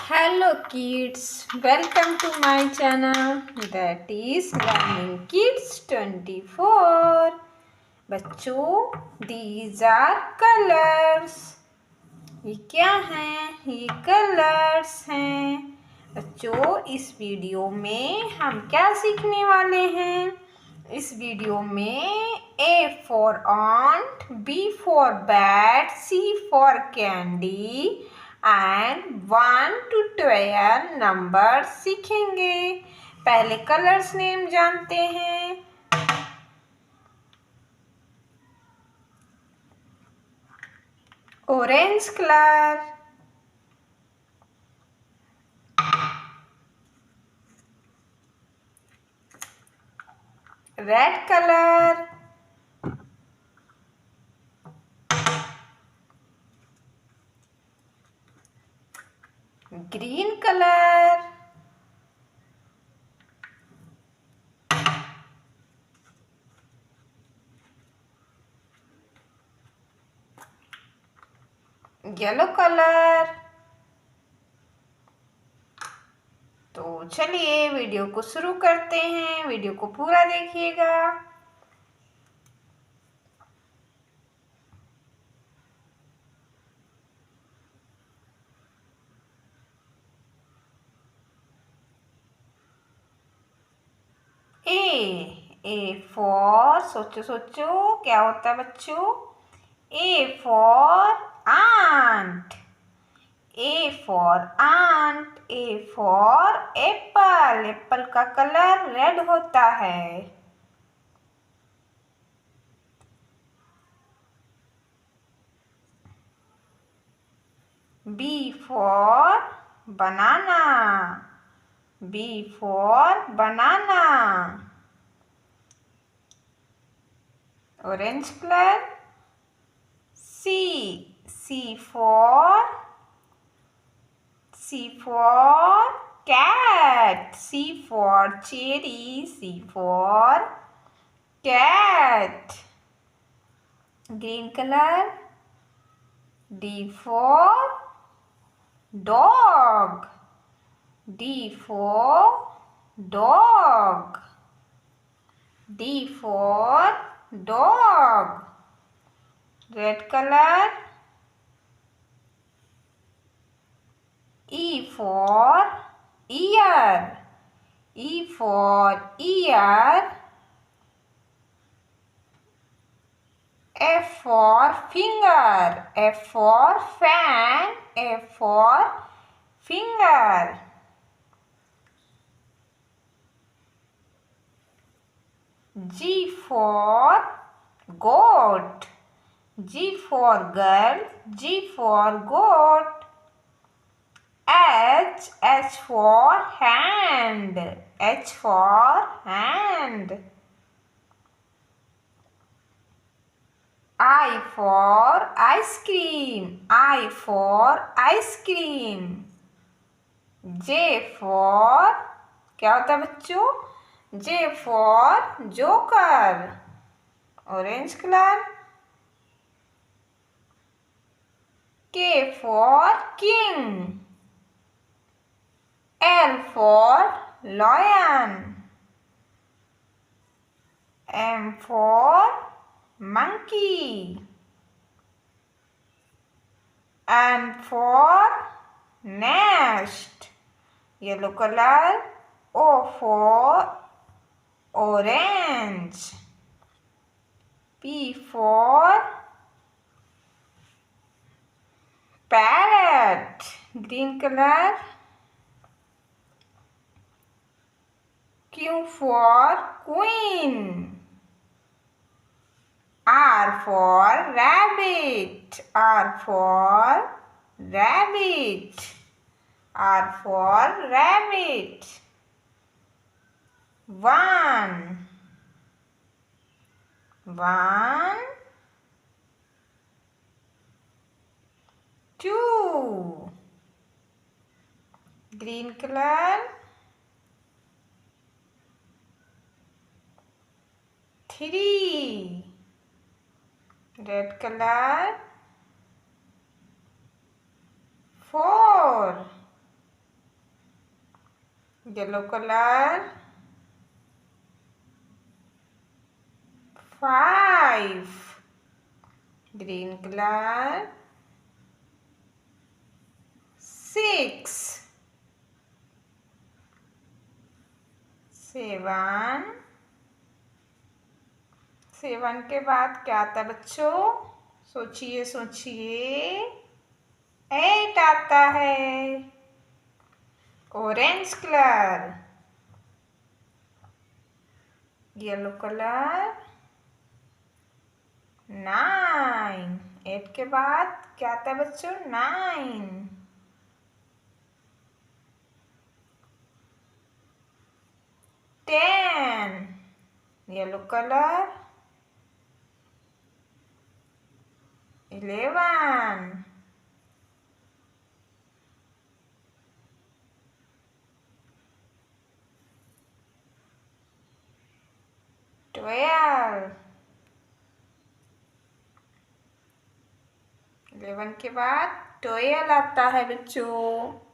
Hello kids, welcome to my channel that is Learning Kids 24. बच्चों, these are colors. ये क्या हैं? ये कलर्स हैं। बच्चों, इस वीडियो में हम क्या सीखने वाले हैं? इस वीडियो में A for ant, B for bat, C for candy and 1 to 12 number सीखेंगे। पहले कलर्स नेम जानते हैं। Orange colour, red colour, green colour, yellow colour. तो चलिए वीडियो को शुरू करते हैं। वीडियो को पूरा देखिएगा। ए फॉर, सोचो सोचो क्या होता है बच्चों? A for ant, A for ant, A for apple, apple का कलर रेड होता है। B for banana, B for banana, orange colour. C for cat, C for cherry, C for cat. Green color. D for dog, D for dog, D for dog. Red color. E for ear, E for ear. F for finger, F for fan, F for finger. G for goat, G for girl, G for goat. H for hand, H for hand. I for ice cream, I for ice cream. J for क्या होता है बच्चों? J for joker, orange colour. K for king, L for lion, M for monkey, N for nest, yellow color. O for orange, P for parrot, green color. Q for queen, R for rabbit, R for rabbit, R for rabbit. 1, 2, green color. 3, red color. 4, yellow colour 5, green colour 6, 7, 7 के बाद क्या आता है बच्चों? सोचिए सोचिए। 8 आता है, ऑरेंज कलर, येलो कलर 9, 8 के बाद क्या आता है बच्चों? 9, 10, येलो कलर 11, 12, 11 के बाद 12 आता है बच्चों।